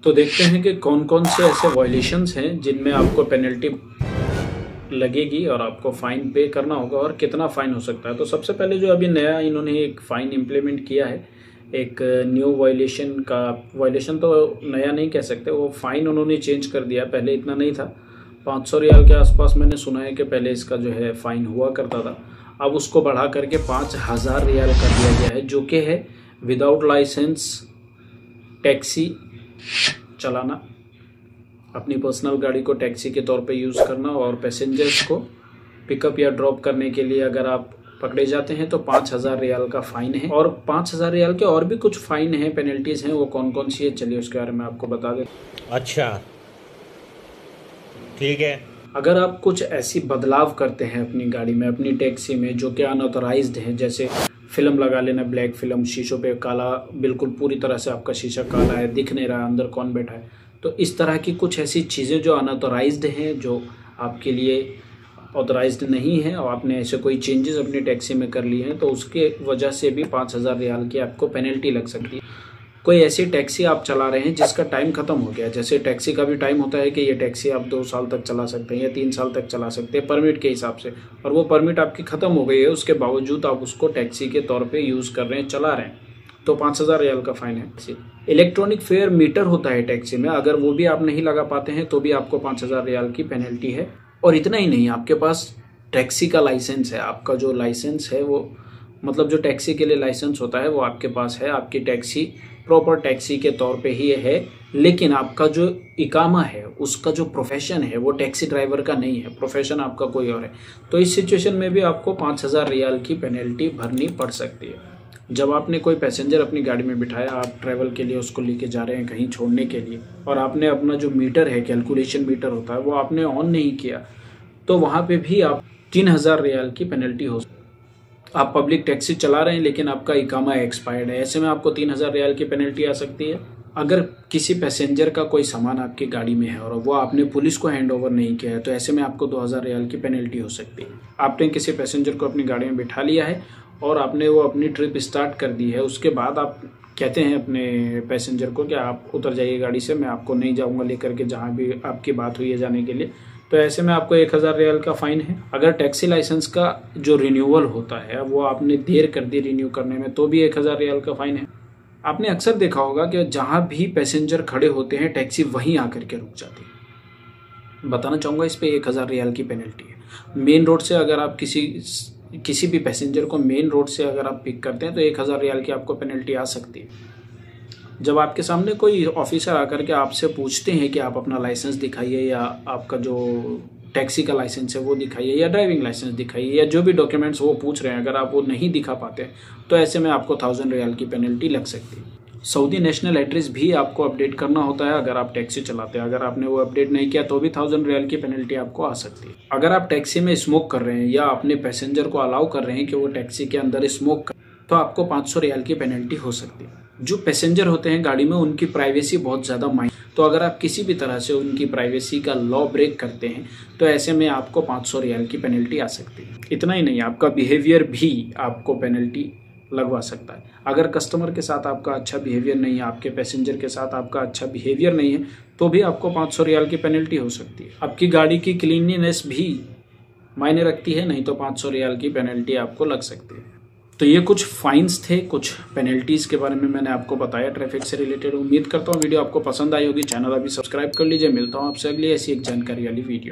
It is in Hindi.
तो देखते हैं कि कौन कौन से ऐसे वायलेशंस हैं जिनमें आपको पेनल्टी लगेगी और आपको फ़ाइन पे करना होगा और कितना फ़ाइन हो सकता है। तो सबसे पहले जो अभी नया इन्होंने एक फ़ाइन इम्प्लीमेंट किया है, एक न्यू वायलेशन तो नया नहीं कह सकते, वो फ़ाइन उन्होंने चेंज कर दिया। पहले इतना नहीं था, 500 रियाल के आसपास मैंने सुना है कि पहले इसका जो है फ़ाइन हुआ करता था। अब उसको बढ़ा करके 5000 रियाल कर दिया गया है, जो कि है विदाउट लाइसेंस टैक्सी चलाना, अपनी पर्सनल गाड़ी को टैक्सी के तौर पे यूज़ करना और पैसेंजर्स को पिकअप या ड्रॉप करने के लिए अगर आप पकड़े जाते हैं तो 5000 रियाल का फ़ाइन है। और 5000 रियाल के और भी कुछ फ़ाइन हैं, पेनल्टीज़ हैं, वो कौन कौन सी है चलिए उसके बारे में आपको बता दें। अच्छा, ठीक है। अगर आप कुछ ऐसी बदलाव करते हैं अपनी गाड़ी में, अपनी टैक्सी में, जो कि अनऑथराइज्ड है, जैसे फिल्म लगा लेना, ब्लैक फिल्म, शीशों पे काला, बिल्कुल पूरी तरह से आपका शीशा काला है, दिख नहीं रहा अंदर कौन बैठा है, तो इस तरह की कुछ ऐसी चीज़ें जो अनऑथराइज्ड हैं, जो आपके लिए ऑथराइज्ड नहीं है और आपने ऐसे कोई चेंजेस अपनी टैक्सी में कर लिए हैं, तो उसके वजह से भी 5000 रियाल की आपको पेनल्टी लग सकती है। कोई ऐसी टैक्सी आप चला रहे हैं जिसका टाइम ख़त्म हो गया, जैसे टैक्सी का भी टाइम होता है कि ये टैक्सी आप 2 साल तक चला सकते हैं या 3 साल तक चला सकते हैं परमिट के हिसाब से, और वो परमिट आपकी ख़त्म हो गई है, उसके बावजूद आप उसको टैक्सी के तौर पे यूज़ कर रहे हैं, चला रहे हैं, तो 5000 रियाल का फ़ाइन है। इलेक्ट्रॉनिक फेयर मीटर होता है टैक्सी में, अगर वो भी आप नहीं लगा पाते हैं तो भी आपको 5000 रियाल की पेनल्टी है। और इतना ही नहीं, आपके पास टैक्सी का लाइसेंस है, आपका जो लाइसेंस है वो मतलब जो टैक्सी के लिए लाइसेंस होता है वो आपके पास है, आपकी टैक्सी प्रॉपर टैक्सी के तौर पे ही है, लेकिन आपका जो इकामा है, उसका जो प्रोफेशन है वो टैक्सी ड्राइवर का नहीं है, प्रोफेशन आपका कोई और है, तो इस सिचुएशन में भी आपको 5000 रियाल की पेनल्टी भरनी पड़ सकती है। जब आपने कोई पैसेंजर अपनी गाड़ी में बिठाया, आप ट्रैवल के लिए उसको लेके जा रहे हैं कहीं छोड़ने के लिए, और आपने अपना जो मीटर है, कैलकुलेशन मीटर होता है, वो आपने ऑन नहीं किया, तो वहाँ पे भी आप 3000 रियाल की पेनल्टी हो सकती है। आप पब्लिक टैक्सी चला रहे हैं लेकिन आपका इकामा एक्सपायर्ड है, ऐसे में आपको 3000 रियाल की पेनल्टी आ सकती है। अगर किसी पैसेंजर का कोई सामान आपकी गाड़ी में है और वो आपने पुलिस को हैंड ओवर नहीं किया है, तो ऐसे में आपको 2000 रियाल की पेनल्टी हो सकती है। आपने किसी पैसेंजर को अपनी गाड़ी में बिठा लिया है और आपने वो अपनी ट्रिप स्टार्ट कर दी है, उसके बाद आप कहते हैं अपने पैसेंजर को कि आप उतर जाइए गाड़ी से, मैं आपको नहीं जाऊँगा लेकर के जहाँ भी आपकी बात हुई है जाने के लिए, तो ऐसे में आपको 1000 रियाल का फ़ाइन है। अगर टैक्सी लाइसेंस का जो रिन्यूअल होता है वो आपने देर कर दी रिन्यू करने में, तो भी 1000 रियाल का फ़ाइन है। आपने अक्सर देखा होगा कि जहाँ भी पैसेंजर खड़े होते हैं टैक्सी वहीं आकर के रुक जाती है। बताना चाहूँगा इस पे 1000 रियाल की पेनल्टी है। मेन रोड से अगर आप किसी भी पैसेंजर को मेन रोड से अगर आप पिक करते हैं तो 1000 रियाल की आपको पेनल्टी आ सकती है। जब आपके सामने कोई ऑफिसर आकर के आपसे पूछते हैं कि आप अपना लाइसेंस दिखाइए, या आपका जो टैक्सी का लाइसेंस है वो दिखाइए, या ड्राइविंग लाइसेंस दिखाइए, या जो भी डॉक्यूमेंट्स वो पूछ रहे हैं, अगर आप वो नहीं दिखा पाते तो ऐसे में आपको 1000 रियाल की पेनल्टी लग सकती है। सऊदी नेशनल एड्रेस भी आपको अपडेट करना होता है अगर आप टैक्सी चलाते हैं, अगर आपने वो अपडेट नहीं किया तो भी 1000 रियाल की पेनल्टी आपको आ सकती है। अगर आप टैक्सी में स्मोक कर रहे हैं या अपने पैसेंजर को अलाउ कर रहे हैं कि वो टैक्सी के अंदर स्मोक कर, तो आपको 500 रियाल की पेनल्टी हो सकती है। जो पैसेंजर होते हैं गाड़ी में उनकी प्राइवेसी बहुत ज़्यादा तो अगर आप किसी भी तरह से उनकी प्राइवेसी का लॉ ब्रेक करते हैं तो ऐसे में आपको 500 रियाल की पेनल्टी आ सकती है। इतना ही नहीं, आपका बिहेवियर भी आपको पेनल्टी लगवा सकता है। अगर कस्टमर के साथ आपका अच्छा बिहेवियर नहीं है, आपके पैसेंजर के साथ आपका अच्छा बिहेवियर नहीं है, तो भी आपको 500 रियाल की पेनल्टी हो सकती है। आपकी गाड़ी की क्लीनलीनेस भी मायने रखती है, नहीं तो 500 रियाल की पेनल्टी आपको लग सकती है। तो ये कुछ फाइन्स थे, कुछ पेनल्टीज़ के बारे में मैंने आपको बताया ट्रैफिक से रिलेटेड। उम्मीद करता हूँ वीडियो आपको पसंद आई होगी। चैनल अभी सब्सक्राइब कर लीजिए। मिलता हूँ आपसे अगली ऐसी एक जानकारी वाली वीडियो।